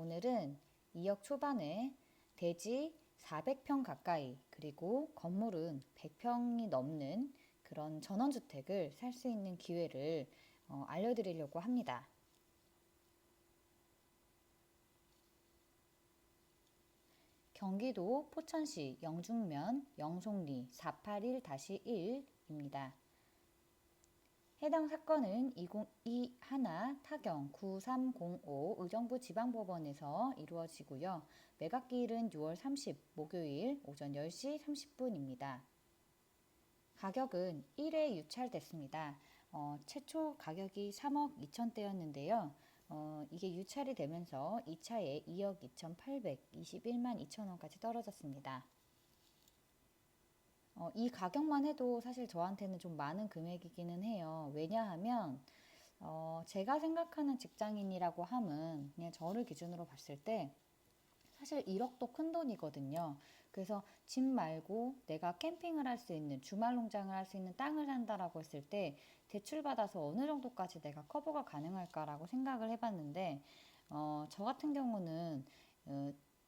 오늘은 2억 초반에 대지 400평 가까이, 그리고 건물은 100평이 넘는 그런 전원주택을 살 수 있는 기회를 알려드리려고 합니다. 경기도 포천시 영중면 영송리 481-1입니다. 해당 사건은 2021 타경 9305 의정부 지방법원에서 이루어지고요. 매각기일은 6월 30 목요일 오전 10시 30분입니다. 가격은 1회 유찰됐습니다. 최초 가격이 3억 2천대였는데요. 이게 유찰이 되면서 2차에 2억 2,821만 2천 원까지 떨어졌습니다. 이 가격만 해도 사실 저한테는 좀 많은 금액이기는 해요. 왜냐하면 제가 생각하는 직장인이라고 함은 그냥 저를 기준으로 봤을 때 사실 1억도 큰 돈이거든요. 그래서 집 말고 내가 캠핑을 할 수 있는, 주말 농장을 할 수 있는 땅을 산다라고 했을 때 대출 받아서 어느 정도까지 내가 커버가 가능할까라고 생각을 해봤는데, 저 같은 경우는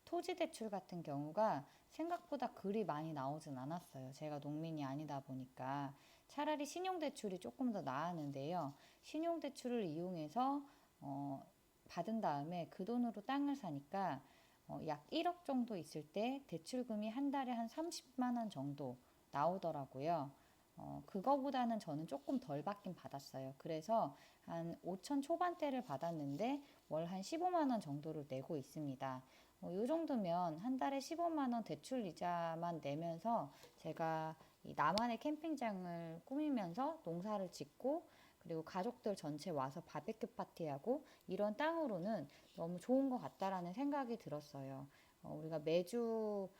토지 대출 같은 경우가 생각보다 그리 많이 나오진 않았어요. 제가 농민이 아니다 보니까 차라리 신용대출이 조금 더 나았는데요. 신용대출을 이용해서 받은 다음에 그 돈으로 땅을 사니까 약 1억 정도 있을 때 대출금이 한 달에 한 30만 원 정도 나오더라고요. 그거보다는 저는 조금 덜 받긴 받았어요. 그래서 한 5천 초반대를 받았는데 월 한 15만 원 정도를 내고 있습니다. 이 정도면 한 달에 15만 원 대출 이자만 내면서 제가 이 나만의 캠핑장을 꾸미면서 농사를 짓고, 그리고 가족들 전체 와서 바베큐 파티하고 이런 땅으로는 너무 좋은 것 같다라는 생각이 들었어요. 우리가 매주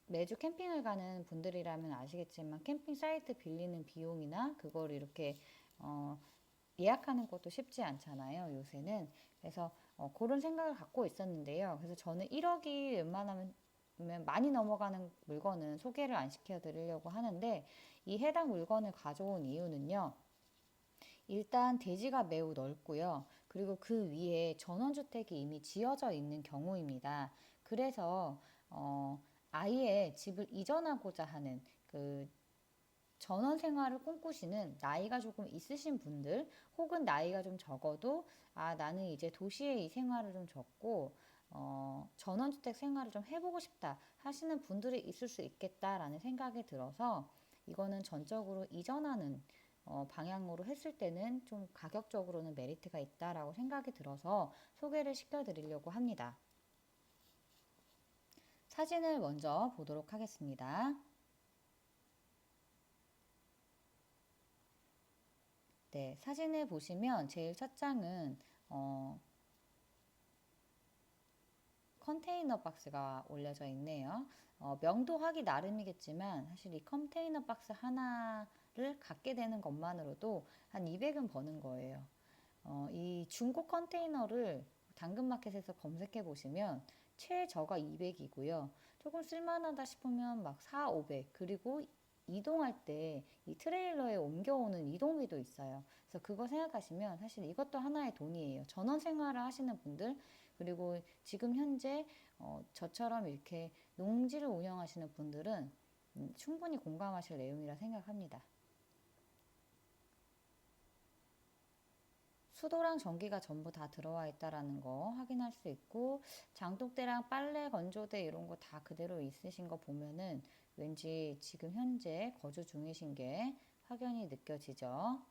캠핑을 가는 분들이라면 아시겠지만 캠핑 사이트 빌리는 비용이나 그걸 이렇게 예약하는 것도 쉽지 않잖아요, 요새는. 그래서 그런 생각을 갖고 있었는데요. 그래서 저는 1억이 웬만하면 많이 넘어가는 물건은 소개를 안 시켜드리려고 하는데, 이 해당 물건을 가져온 이유는요. 일단 대지가 매우 넓고요. 그리고 그 위에 전원주택이 이미 지어져 있는 경우입니다. 그래서 아예 집을 이전하고자 하는 그 전원 생활을 꿈꾸시는 나이가 조금 있으신 분들, 혹은 나이가 좀 적어도 나는 이제 도시에 이 생활을 좀 적고 전원주택 생활을 좀 해보고 싶다 하시는 분들이 있을 수 있겠다라는 생각이 들어서, 이거는 전적으로 이전하는 방향으로 했을 때는 좀 가격적으로는 메리트가 있다라고 생각이 들어서 소개를 시켜드리려고 합니다. 사진을 먼저 보도록 하겠습니다. 네, 사진을 보시면 제일 첫 장은 컨테이너 박스가 올려져 있네요. 명도하기 나름이겠지만 사실 이 컨테이너 박스 하나를 갖게 되는 것만으로도 한 200은 버는 거예요. 이 중고 컨테이너를 당근마켓에서 검색해 보시면 최저가 200이고요. 조금 쓸만하다 싶으면 막 4, 500, 그리고 이동할 때 이 트레일러에 옮겨오는 이동비도 있어요. 그래서 그거 생각하시면 사실 이것도 하나의 돈이에요. 전원 생활을 하시는 분들, 그리고 지금 현재 저처럼 이렇게 농지를 운영하시는 분들은 충분히 공감하실 내용이라 생각합니다. 수도랑 전기가 전부 다 들어와 있다라는 거 확인할 수 있고, 장독대랑 빨래 건조대 이런 거 다 그대로 있으신 거 보면은 왠지 지금 현재 거주 중이신 게 확연히 느껴지죠.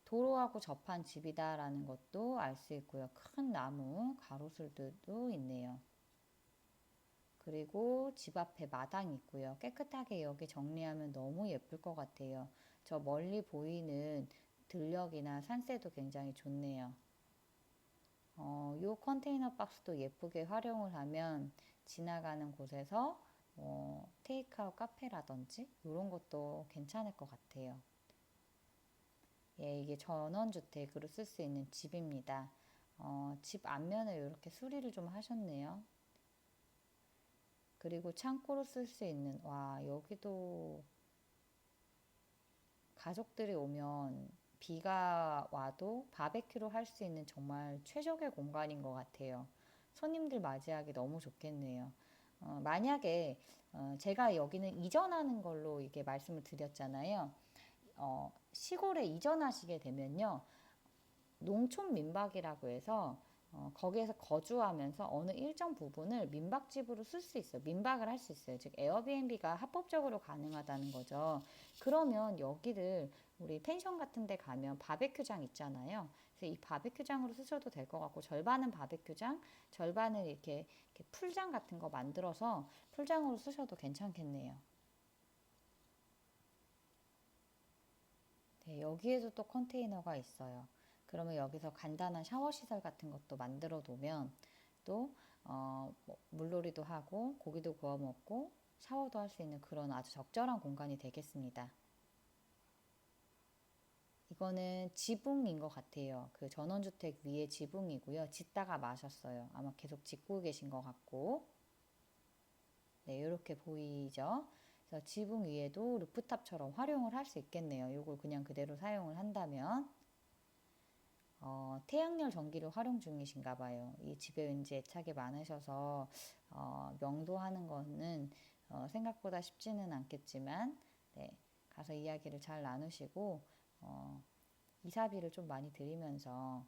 도로하고 접한 집이다라는 것도 알 수 있고요. 큰 나무 가로수들도 있네요. 그리고 집 앞에 마당이 있고요. 깨끗하게 여기 정리하면 너무 예쁠 것 같아요. 저 멀리 보이는 들녘이나 산세도 굉장히 좋네요. 요 컨테이너 박스도 예쁘게 활용을 하면 지나가는 곳에서 테이크아웃 카페라든지 이런 것도 괜찮을 것 같아요. 예, 이게 전원주택으로 쓸 수 있는 집입니다. 집 앞면에 이렇게 수리를 좀 하셨네요. 그리고 창고로 쓸 수 있는, 와, 여기도 가족들이 오면 비가 와도 바베큐를 할 수 있는 정말 최적의 공간인 것 같아요. 손님들 맞이하기 너무 좋겠네요. 만약에 제가 여기는 이전하는 걸로 이게 말씀을 드렸잖아요. 시골에 이전하시게 되면요. 농촌 민박이라고 해서 거기에서 거주하면서 어느 일정 부분을 민박집으로 쓸 수 있어요. 민박을 할 수 있어요. 즉 에어비앤비가 합법적으로 가능하다는 거죠. 그러면 여기를 우리 펜션 같은 데 가면 바베큐장 있잖아요. 그래서 이 바베큐장으로 쓰셔도 될 것 같고 절반은 바베큐장, 절반은 이렇게 풀장 같은 거 만들어서 풀장으로 쓰셔도 괜찮겠네요. 네, 여기에도 또 컨테이너가 있어요. 그러면 여기서 간단한 샤워 시설 같은 것도 만들어 놓으면 또 뭐 물놀이도 하고 고기도 구워 먹고 샤워도 할 수 있는 그런 아주 적절한 공간이 되겠습니다. 이거는 지붕인 것 같아요. 그 전원주택 위에 지붕이고요. 짓다가 마셨어요. 아마 계속 짓고 계신 것 같고. 네, 이렇게 보이죠? 그래서 지붕 위에도 루프탑처럼 활용을 할 수 있겠네요. 이걸 그냥 그대로 사용을 한다면. 태양열 전기를 활용 중이신가 봐요. 이 집에 왠지 애착이 많으셔서 명도하는 거는 생각보다 쉽지는 않겠지만 네, 가서 이야기를 잘 나누시고 이사비를 좀 많이 드리면서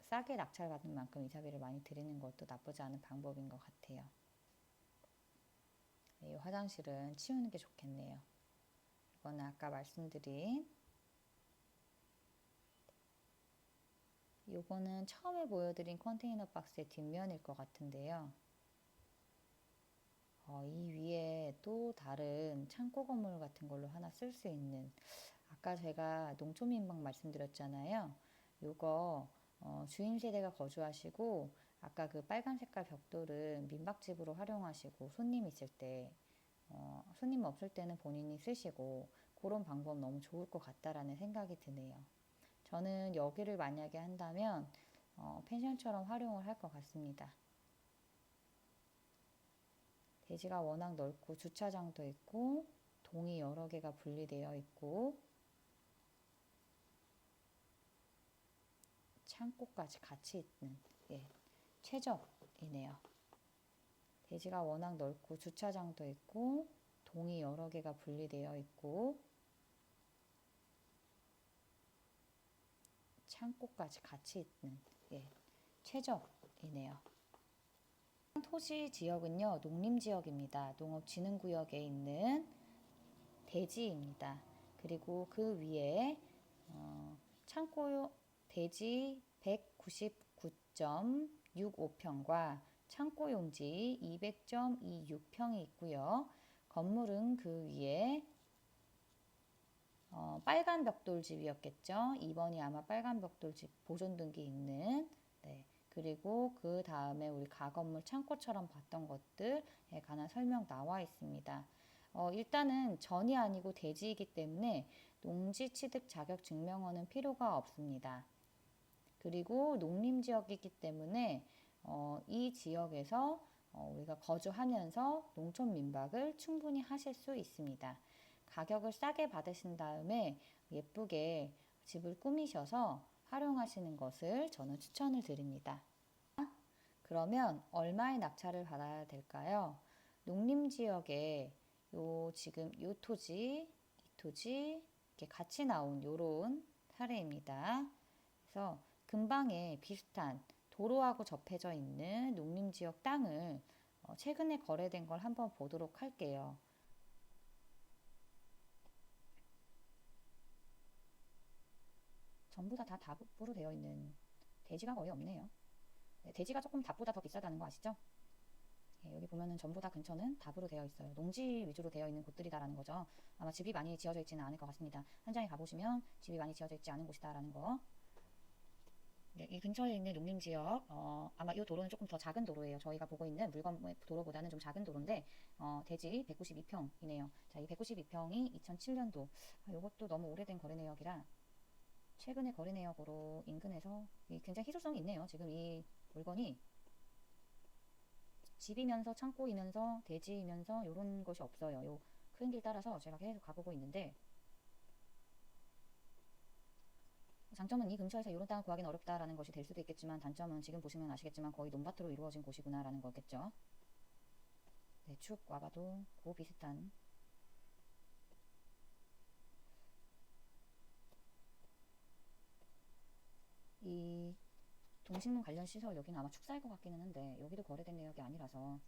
싸게 낙찰받는 만큼 이사비를 많이 드리는 것도 나쁘지 않은 방법인 것 같아요. 네, 이 화장실은 치우는 게 좋겠네요. 이거는 아까 말씀드린 요거는 처음에 보여드린 컨테이너 박스의 뒷면일 것 같은데요. 이 위에 또 다른 창고 건물 같은 걸로 하나 쓸 수 있는 아까 제가 농촌민박 말씀드렸잖아요. 요거 주인 세대가 거주하시고 아까 그 빨간 색깔 벽돌은 민박집으로 활용하시고 손님 있을 때 손님 없을 때는 본인이 쓰시고 그런 방법 너무 좋을 것 같다라는 생각이 드네요. 저는 여기를 만약에 한다면 펜션처럼 활용을 할 것 같습니다. 대지가 워낙 넓고 주차장도 있고 동이 여러 개가 분리되어 있고 창고까지 같이 있는 최적이네요. 대지가 워낙 넓고 주차장도 있고 동이 여러 개가 분리되어 있고 창고까지 같이 있는 최적이네요. 토지 지역은요, 농림지역입니다. 농업진흥구역에 있는 대지입니다. 그리고 그 위에 창고 대지 199.65평과 창고 용지 200.26평이 있고요. 건물은 그 위에 빨간 벽돌집이었겠죠. 2번이 아마 빨간 벽돌집 보존등기 있는 그리고 그 다음에 우리 가건물 창고처럼 봤던 것들에 관한 설명 나와 있습니다. 일단은 전이 아니고 대지이기 때문에 농지 취득 자격 증명서는 필요가 없습니다. 그리고 농림지역이기 때문에 이 지역에서 우리가 거주하면서 농촌 민박을 충분히 하실 수 있습니다. 가격을 싸게 받으신 다음에 예쁘게 집을 꾸미셔서 활용하시는 것을 저는 추천을 드립니다. 그러면 얼마의 낙찰을 받아야 될까요? 농림지역에 지금 이 토지, 이 토지 이렇게 같이 나온 요런 사례입니다. 그래서 근방에 비슷한 도로하고 접해져 있는 농림지역 땅을 최근에 거래된 걸 한번 보도록 할게요. 전부 다 답으로 되어 있는 대지가 거의 없네요. 대지가 조금 답보다 더 비싸다는 거 아시죠? 여기 보면은 전부 다 근처는 답으로 되어 있어요. 농지 위주로 되어 있는 곳들이다라는 거죠. 아마 집이 많이 지어져 있지는 않을 것 같습니다. 현장에 가보시면 집이 많이 지어져 있지 않은 곳이다라는 거. 이 근처에 있는 농림지역, 아마 이 도로는 조금 더 작은 도로예요. 저희가 보고 있는 물건 도로보다는 좀 작은 도로인데, 대지 192평이네요. 자, 이 192평이 2007년도. 이것도 너무 오래된 거래 내역이라 최근에 거래 내역으로 인근에서 굉장히 희소성이 있네요. 지금 이 물건이 집이면서 창고이면서 대지이면서 이런 것이 없어요. 요 큰 길 따라서 제가 계속 가보고 있는데 장점은 이 근처에서 이런 땅을 구하기는 어렵다라는 것이 될 수도 있겠지만, 단점은 지금 보시면 아시겠지만 거의 논밭으로 이루어진 곳이구나라는 거겠죠. 네, 쭉 와봐도 그 비슷한 이 동식물 관련 시설, 여기는 아마 축사일 것 같기는 한데 여기도 거래된 내역이 아니라서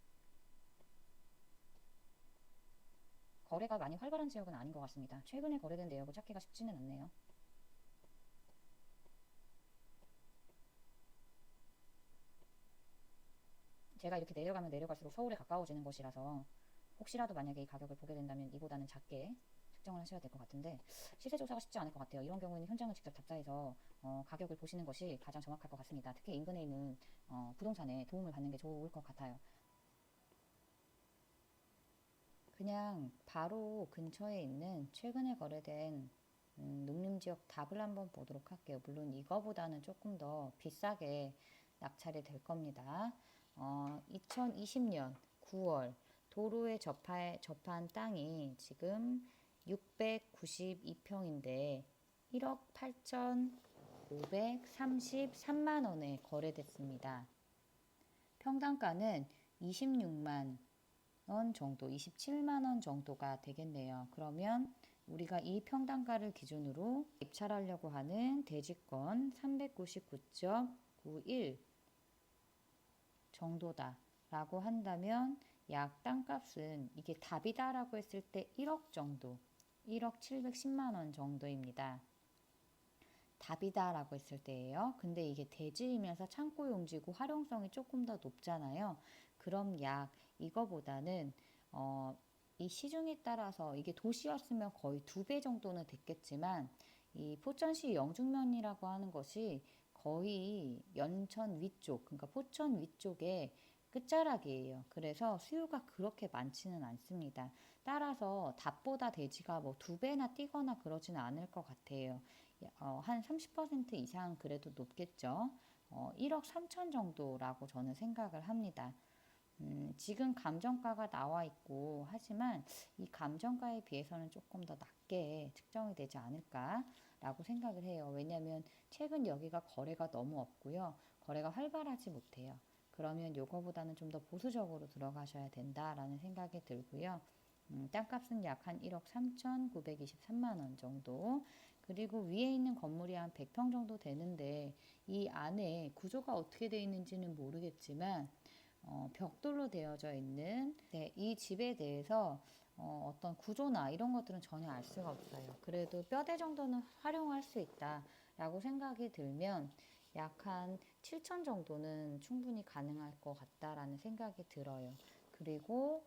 거래가 많이 활발한 지역은 아닌 것 같습니다. 최근에 거래된 내역을 찾기가 쉽지는 않네요. 제가 이렇게 내려가면 내려갈수록 서울에 가까워지는 것이라서 혹시라도 만약에 이 가격을 보게 된다면 이보다는 작게 측정을 하셔야 될 것 같은데, 시세 조사가 쉽지 않을 것 같아요. 이런 경우에는 현장을 직접 답사해서 가격을 보시는 것이 가장 정확할 것 같습니다. 특히 인근에 있는 부동산에 도움을 받는 게 좋을 것 같아요. 그냥 바로 근처에 있는 최근에 거래된 농림지역 답을 한번 보도록 할게요. 물론 이거보다는 조금 더 비싸게 낙찰이 될 겁니다. 2020년 9월 도로에 접한 땅이 지금 692평인데 1억 8,533만 원에 거래됐습니다. 평당가는 26만 원 정도, 27만 원 정도가 되겠네요. 그러면 우리가 이 평당가를 기준으로 입찰하려고 하는 대지권 399.91 정도다 라고 한다면, 약 땅값은 이게 답이다 라고 했을 때 1억 정도, 1억 710만 원 정도입니다. 답이다 라고 했을 때예요. 근데 이게 대지이면서 창고 용지고 활용성이 조금 더 높잖아요. 그럼 약 이거보다는 이 시중에 따라서 이게 도시였으면 거의 2배 정도는 됐겠지만, 이 포천시 영중면이라고 하는 것이 거의 연천 위쪽, 그러니까 포천 위쪽에 끝자락이에요. 그래서 수요가 그렇게 많지는 않습니다. 따라서 답보다 대지가 뭐 2배나 뛰거나 그러지는 않을 것 같아요. 한 30% 이상 그래도 높겠죠. 1억 3천 정도라고 저는 생각을 합니다. 지금 감정가가 나와 있고 하지만 이 감정가에 비해서는 조금 더 낮게 측정이 되지 않을까라고 생각을 해요. 왜냐하면 최근 여기가 거래가 너무 없고요. 거래가 활발하지 못해요. 그러면 요거보다는 좀 더 보수적으로 들어가셔야 된다라는 생각이 들고요. 땅값은 약 한 1억 3,923만 원 정도. 그리고 위에 있는 건물이 한 100평 정도 되는데, 이 안에 구조가 어떻게 되어 있는지는 모르겠지만 벽돌로 되어져 있는, 네, 이 집에 대해서 어떤 구조나 이런 것들은 전혀 알 수가 없어요. 그래도 뼈대 정도는 활용할 수 있다라고 생각이 들면 약 한 7천 정도는 충분히 가능할 것 같다라는 생각이 들어요. 그리고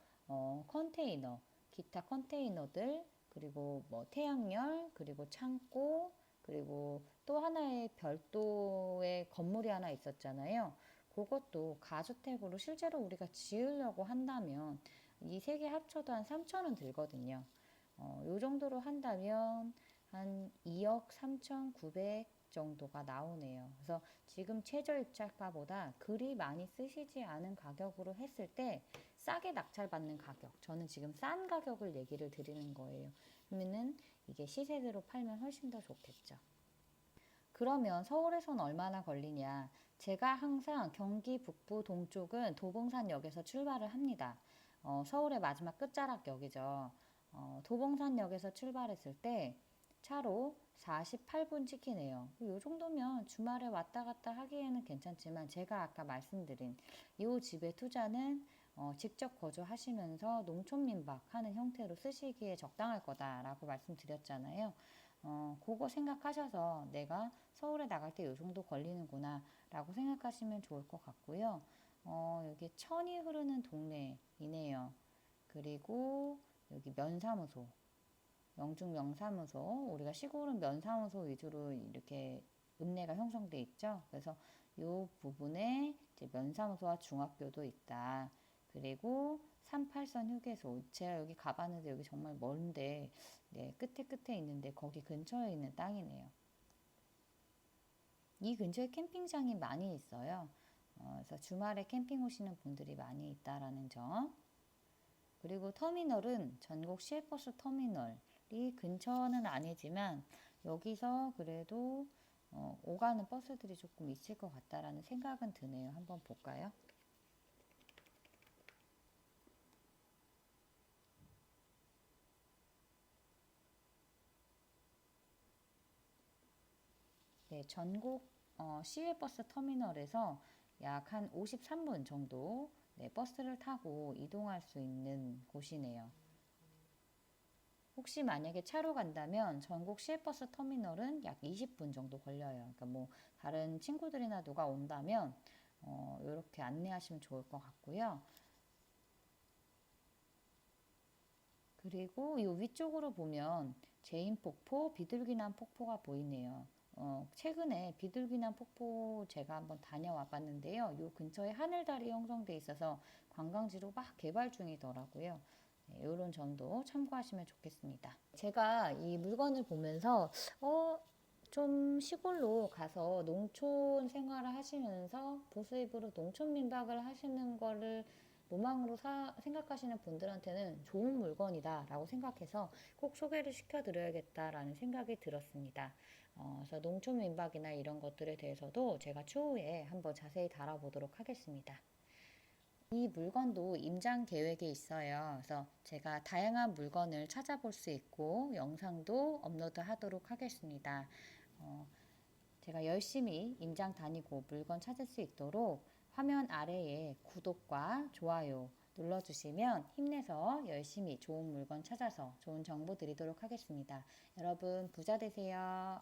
컨테이너, 기타 컨테이너들, 그리고 뭐 태양열, 그리고 창고, 그리고 또 하나의 별도의 건물이 하나 있었잖아요. 그것도 가주택으로 실제로 우리가 지으려고 한다면 이 세 개 합쳐도 한 3천은 들거든요. 요 정도로 한다면 한 2억 3,900 정도가 나오네요. 그래서 지금 최저 입찰가보다 그리 많이 쓰시지 않은 가격으로 했을 때 싸게 낙찰받는 가격, 저는 지금 싼 가격을 얘기를 드리는 거예요. 그러면은 이게 시세대로 팔면 훨씬 더 좋겠죠. 그러면 서울에선 얼마나 걸리냐? 제가 항상 경기 북부 동쪽은 도봉산역에서 출발을 합니다. 서울의 마지막 끝자락역이죠. 도봉산역에서 출발했을 때 차로 48분 찍히네요. 이 정도면 주말에 왔다 갔다 하기에는 괜찮지만, 제가 아까 말씀드린 이 집의 투자는 직접 거주하시면서 농촌민박 하는 형태로 쓰시기에 적당할 거다라고 말씀드렸잖아요. 그거 생각하셔서 내가 서울에 나갈 때 이 정도 걸리는구나 라고 생각하시면 좋을 것 같고요. 여기 천이 흐르는 동네이네요. 그리고 여기 면사무소, 영중 명사무소, 우리가 시골은 면사무소 위주로 이렇게 읍내가 형성돼 있죠. 그래서 이 부분에 이제 면사무소와 중학교도 있다. 그리고 38선 휴게소, 제가 여기 가봤는데 여기 정말 먼데, 네, 끝에 있는데 거기 근처에 있는 땅이네요. 이 근처에 캠핑장이 많이 있어요. 그래서 주말에 캠핑 오시는 분들이 많이 있다라는 점. 그리고 터미널은 전국 시외버스 터미널이 근처는 아니지만 여기서 그래도 오가는 버스들이 조금 있을 것 같다라는 생각은 드네요. 한번 볼까요? 네, 전국 시외버스 터미널에서 약 한 53분 정도 네, 버스를 타고 이동할 수 있는 곳이네요. 혹시 만약에 차로 간다면 전국 시외버스 터미널은 약 20분 정도 걸려요. 그러니까 뭐 다른 친구들이나 누가 온다면 이렇게 안내하시면 좋을 것 같고요. 그리고 이 위쪽으로 보면 제인폭포, 비둘기남 폭포가 보이네요. 최근에 비둘기남 폭포 제가 한번 다녀와 봤는데요. 요 근처에 하늘달이 형성돼 있어서 관광지로 막 개발 중이더라고요. 네, 이런 점도 참고하시면 좋겠습니다. 제가 이 물건을 보면서 좀 시골로 가서 농촌 생활을 하시면서 보수입으로 농촌 민박을 하시는 거를 로망으로 생각하시는 분들한테는 좋은 물건이다 라고 생각해서 꼭 소개를 시켜드려야겠다라는 생각이 들었습니다. 그래서 농촌 민박이나 이런 것들에 대해서도 제가 추후에 한번 자세히 다뤄보도록 하겠습니다. 이 물건도 임장 계획에 있어요. 그래서 제가 다양한 물건을 찾아볼 수 있고 영상도 업로드 하도록 하겠습니다. 어, 제가 열심히 임장 다니고 물건 찾을 수 있도록 화면 아래에 구독과 좋아요 눌러주시면 힘내서 열심히 좋은 물건 찾아서 좋은 정보 드리도록 하겠습니다. 여러분 부자 되세요.